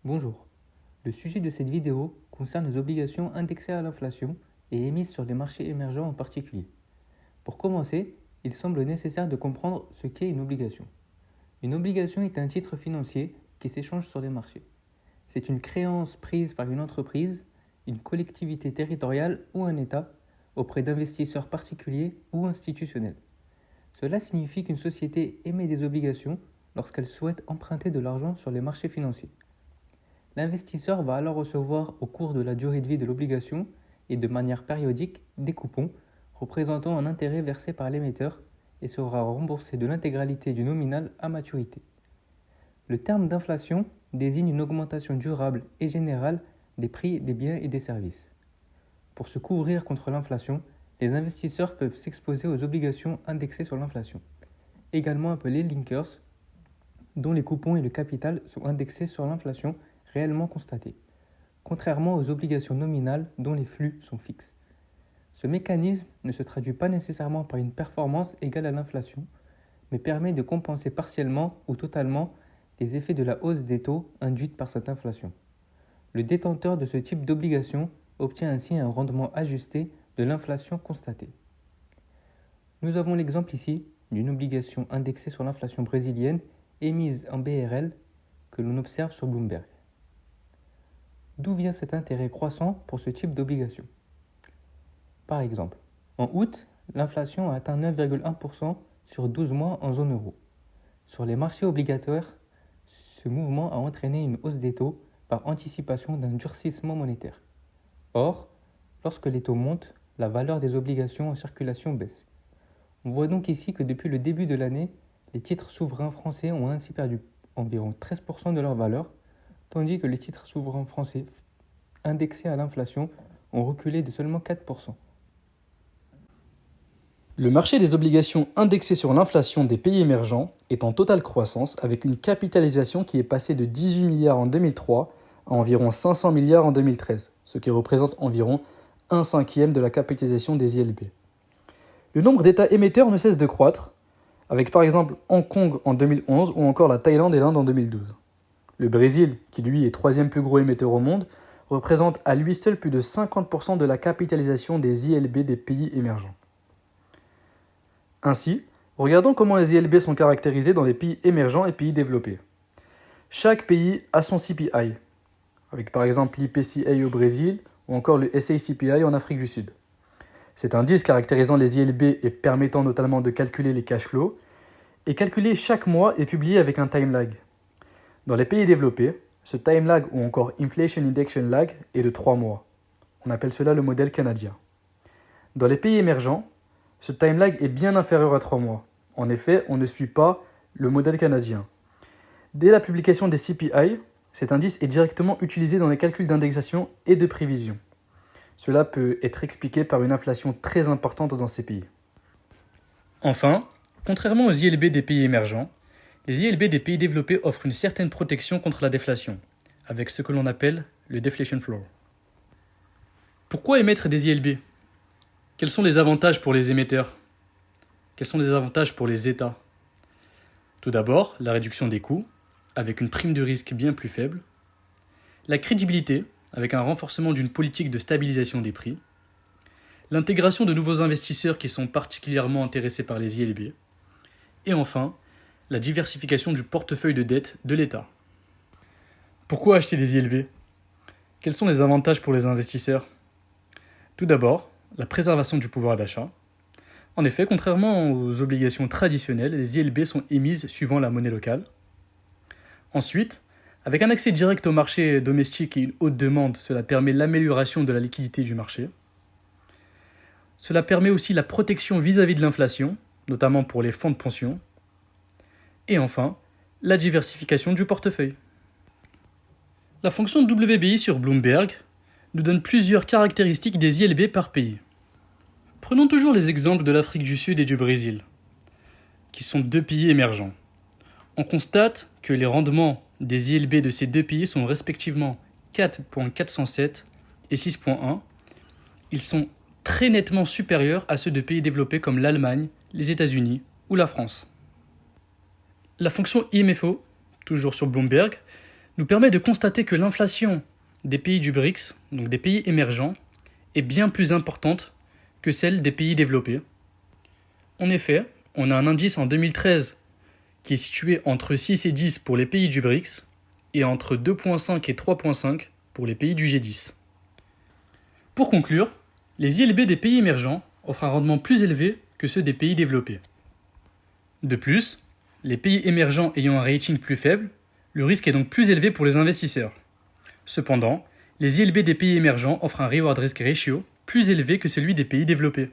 Bonjour, le sujet de cette vidéo concerne les obligations indexées à l'inflation et émises sur les marchés émergents en particulier. Pour commencer, il semble nécessaire de comprendre ce qu'est une obligation. Une obligation est un titre financier qui s'échange sur les marchés. C'est une créance prise par une entreprise, une collectivité territoriale ou un État auprès d'investisseurs particuliers ou institutionnels. Cela signifie qu'une société émet des obligations lorsqu'elle souhaite emprunter de l'argent sur les marchés financiers. L'investisseur va alors recevoir au cours de la durée de vie de l'obligation et de manière périodique des coupons représentant un intérêt versé par l'émetteur et sera remboursé de l'intégralité du nominal à maturité. Le terme d'inflation désigne une augmentation durable et générale des prix des biens et des services. Pour se couvrir contre l'inflation, les investisseurs peuvent s'exposer aux obligations indexées sur l'inflation, également appelées linkers, dont les coupons et le capital sont indexés sur l'inflation réellement constatée, contrairement aux obligations nominales dont les flux sont fixes. Ce mécanisme ne se traduit pas nécessairement par une performance égale à l'inflation, mais permet de compenser partiellement ou totalement les effets de la hausse des taux induite par cette inflation. Le détenteur de ce type d'obligation obtient ainsi un rendement ajusté de l'inflation constatée. Nous avons l'exemple ici d'une obligation indexée sur l'inflation brésilienne émise en BRL que l'on observe sur Bloomberg. D'où vient cet intérêt croissant pour ce type d'obligation ? Par exemple, en août, l'inflation a atteint 9,1% sur 12 mois en zone euro. Sur les marchés obligataires, ce mouvement a entraîné une hausse des taux par anticipation d'un durcissement monétaire. Or, lorsque les taux montent, la valeur des obligations en circulation baisse. On voit donc ici que depuis le début de l'année, les titres souverains français ont ainsi perdu environ 13% de leur valeur, tandis que les titres souverains français indexés à l'inflation ont reculé de seulement 4%. Le marché des obligations indexées sur l'inflation des pays émergents est en totale croissance avec une capitalisation qui est passée de 18 milliards en 2003 à environ 500 milliards en 2013, ce qui représente environ 1/5 de la capitalisation des ILB. Le nombre d'États émetteurs ne cesse de croître, avec par exemple Hong Kong en 2011 ou encore la Thaïlande et l'Inde en 2012. Le Brésil, qui lui est troisième plus gros émetteur au monde, représente à lui seul plus de 50% de la capitalisation des ILB des pays émergents. Ainsi, regardons comment les ILB sont caractérisés dans les pays émergents et pays développés. Chaque pays a son CPI, avec par exemple l'IPCA au Brésil ou encore le SACPI en Afrique du Sud. Cet indice caractérisant les ILB et permettant notamment de calculer les cash flows est calculé chaque mois et publié avec un time lag. Dans les pays développés, ce time lag ou encore Inflation Indexation Lag est de 3 mois. On appelle cela le modèle canadien. Dans les pays émergents, ce time lag est bien inférieur à 3 mois. En effet, on ne suit pas le modèle canadien. Dès la publication des CPI, cet indice est directement utilisé dans les calculs d'indexation et de prévision. Cela peut être expliqué par une inflation très importante dans ces pays. Enfin, contrairement aux ILB des pays émergents, les ILB des pays développés offrent une certaine protection contre la déflation, avec ce que l'on appelle le deflation floor. Pourquoi émettre des ILB ? Quels sont les avantages pour les émetteurs ? Quels sont les avantages pour les États ? Tout d'abord, la réduction des coûts, avec une prime de risque bien plus faible. La crédibilité, avec un renforcement d'une politique de stabilisation des prix. L'intégration de nouveaux investisseurs qui sont particulièrement intéressés par les ILB. Et enfin, la diversification du portefeuille de dette de l'État. Pourquoi acheter des ILB ? Quels sont les avantages pour les investisseurs ? Tout d'abord, la préservation du pouvoir d'achat. En effet, contrairement aux obligations traditionnelles, les ILB sont émises suivant la monnaie locale. Ensuite, avec un accès direct au marché domestique et une haute demande, cela permet l'amélioration de la liquidité du marché. Cela permet aussi la protection vis-à-vis de l'inflation, notamment pour les fonds de pension. Et enfin, la diversification du portefeuille. La fonction de WBI sur Bloomberg nous donne plusieurs caractéristiques des ILB par pays. Prenons toujours les exemples de l'Afrique du Sud et du Brésil. qui sont deux pays émergents. On constate que les rendements des ILB de ces deux pays sont respectivement 4,407 et 6,1. Ils sont très nettement supérieurs à ceux de pays développés comme l'Allemagne, les États-Unis ou la France. La fonction IMFO, toujours sur Bloomberg, nous permet de constater que l'inflation des pays du BRICS, donc des pays émergents, est bien plus importante que celle des pays développés. En effet, on a un indice en 2013 qui est situé entre 6 et 10 pour les pays du BRICS et entre 2,5 et 3,5 pour les pays du G10. Pour conclure, les ILB des pays émergents offrent un rendement plus élevé que ceux des pays développés. De plus, les pays émergents ayant un rating plus faible, le risque est donc plus élevé pour les investisseurs. Cependant, les ILB des pays émergents offrent un reward risk ratio plus élevé que celui des pays développés.